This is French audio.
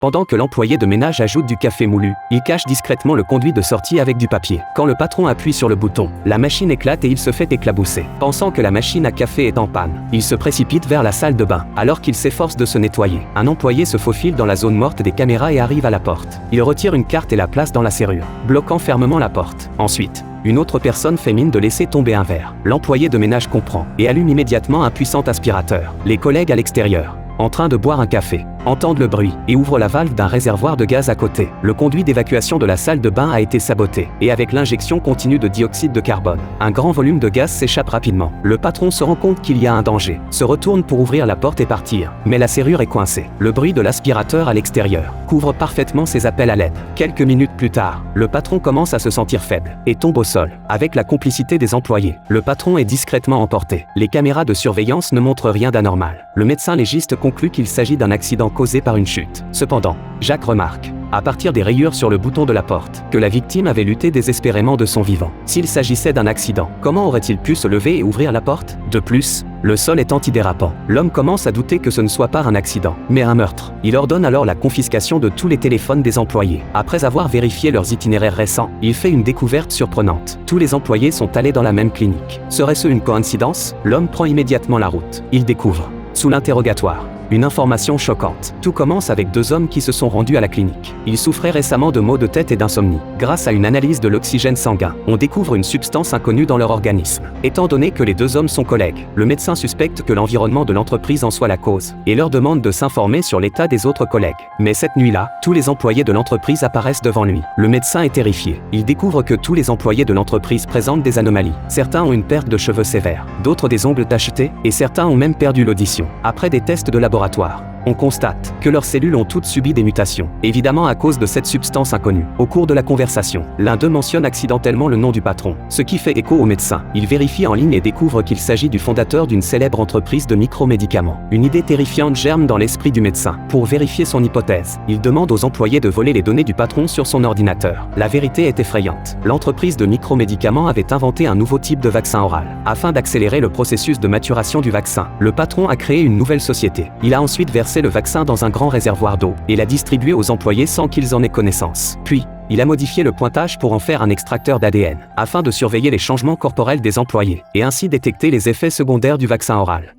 Pendant que l'employé de ménage ajoute du café moulu, il cache discrètement le conduit de sortie avec du papier. Quand le patron appuie sur le bouton, la machine éclate et il se fait éclabousser. Pensant que la machine à café est en panne, il se précipite vers la salle de bain. Alors qu'il s'efforce de se nettoyer, un employé se faufile dans la zone morte des caméras et arrive à la porte. Il retire une carte et la place dans la serrure, bloquant fermement la porte. Ensuite, une autre personne fait mine de laisser tomber un verre. L'employé de ménage comprend et allume immédiatement un puissant aspirateur. Les collègues à l'extérieur, en train de boire un café, entendent le bruit et ouvrent la valve d'un réservoir de gaz à côté. Le conduit d'évacuation de la salle de bain a été saboté et avec l'injection continue de dioxyde de carbone, un grand volume de gaz s'échappe rapidement. Le patron se rend compte qu'il y a un danger, se retourne pour ouvrir la porte et partir, mais la serrure est coincée. Le bruit de l'aspirateur à l'extérieur couvre parfaitement ses appels à l'aide. Quelques minutes plus tard, le patron commence à se sentir faible et tombe au sol. Avec la complicité des employés, le patron est discrètement emporté. Les caméras de surveillance ne montrent rien d'anormal. Le médecin légiste conclut qu'il s'agit d'un accident causé par une chute. Cependant, Jacques remarque, à partir des rayures sur le bouton de la porte, que la victime avait lutté désespérément de son vivant. S'il s'agissait d'un accident, comment aurait-il pu se lever et ouvrir la porte? De plus, le sol est antidérapant. L'homme commence à douter que ce ne soit pas un accident, mais un meurtre. Il ordonne alors la confiscation de tous les téléphones des employés. Après avoir vérifié leurs itinéraires récents, il fait une découverte surprenante. Tous les employés sont allés dans la même clinique. Serait-ce une coïncidence? L'homme prend immédiatement la route. Il découvre, sous l'interrogatoire, une information choquante. Tout commence avec deux hommes qui se sont rendus à la clinique. Ils souffraient récemment de maux de tête et d'insomnie. Grâce à une analyse de l'oxygène sanguin, on découvre une substance inconnue dans leur organisme. Étant donné que les deux hommes sont collègues, le médecin suspecte que l'environnement de l'entreprise en soit la cause et leur demande de s'informer sur l'état des autres collègues. Mais cette nuit-là, tous les employés de l'entreprise apparaissent devant lui. Le médecin est terrifié. Il découvre que tous les employés de l'entreprise présentent des anomalies. Certains ont une perte de cheveux sévère, d'autres des ongles tachetés, et certains ont même perdu l'audition. Après des tests de laboratoire, on constate que leurs cellules ont toutes subi des mutations, évidemment à cause de cette substance inconnue. Au cours de la conversation, l'un d'eux mentionne accidentellement le nom du patron, ce qui fait écho au médecin. Il vérifie en ligne et découvre qu'il s'agit du fondateur d'une célèbre entreprise de micromédicaments. Une idée terrifiante germe dans l'esprit du médecin. Pour vérifier son hypothèse, il demande aux employés de voler les données du patron sur son ordinateur. La vérité est effrayante. L'entreprise de micromédicaments avait inventé un nouveau type de vaccin oral. Afin d'accélérer le processus de maturation du vaccin, le patron a créé une nouvelle société. Il a ensuite versé le vaccin dans un grand réservoir d'eau et l'a distribué aux employés sans qu'ils en aient connaissance. Puis, il a modifié le pointage pour en faire un extracteur d'ADN, afin de surveiller les changements corporels des employés, et ainsi détecter les effets secondaires du vaccin oral.